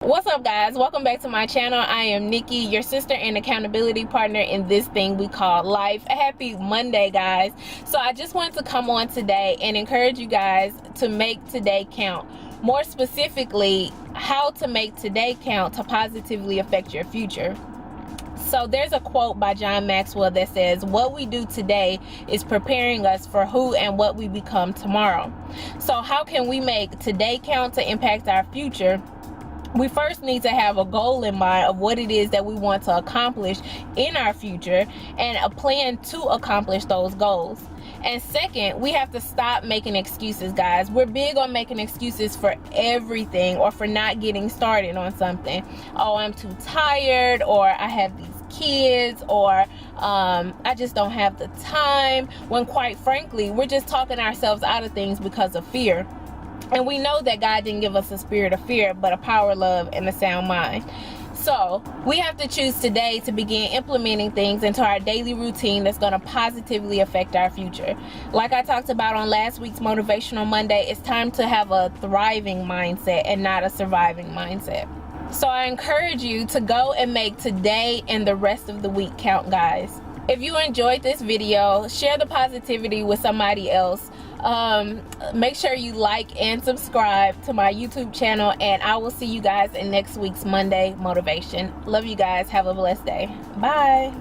What's up, guys? Welcome back to my channel. I am Nikki, your sister and accountability partner in this thing we call life. Happy Monday, guys. So I just wanted to come on today and encourage you guys to make today count. More specifically, how to make today count to positively affect your future. So there's a quote by John Maxwell that says, what we do today is preparing us for who and what we become tomorrow. So how can we make today count to impact our future? We first need to have a goal in mind of what it is that we want to accomplish in our future and a plan to accomplish those goals. And second, we have to stop making excuses, guys. We're big on making excuses for everything or for not getting started on something. Oh, I'm too tired, or I have these kids, or I just don't have the time, when quite frankly, we're just talking ourselves out of things because of fear. And we know that God didn't give us a spirit of fear, but a power, love, and a sound mind. So we have to choose today to begin implementing things into our daily routine that's going to positively affect our future. Like I talked about on last week's Motivational Monday, it's time to have a thriving mindset and not a surviving mindset. So I encourage you to go and make today and the rest of the week count, guys. If you enjoyed this video, share the positivity with somebody else. Make sure you like and subscribe to my YouTube channel, and I will see you guys in next week's Monday Motivation. Love you guys. Have a blessed day. Bye.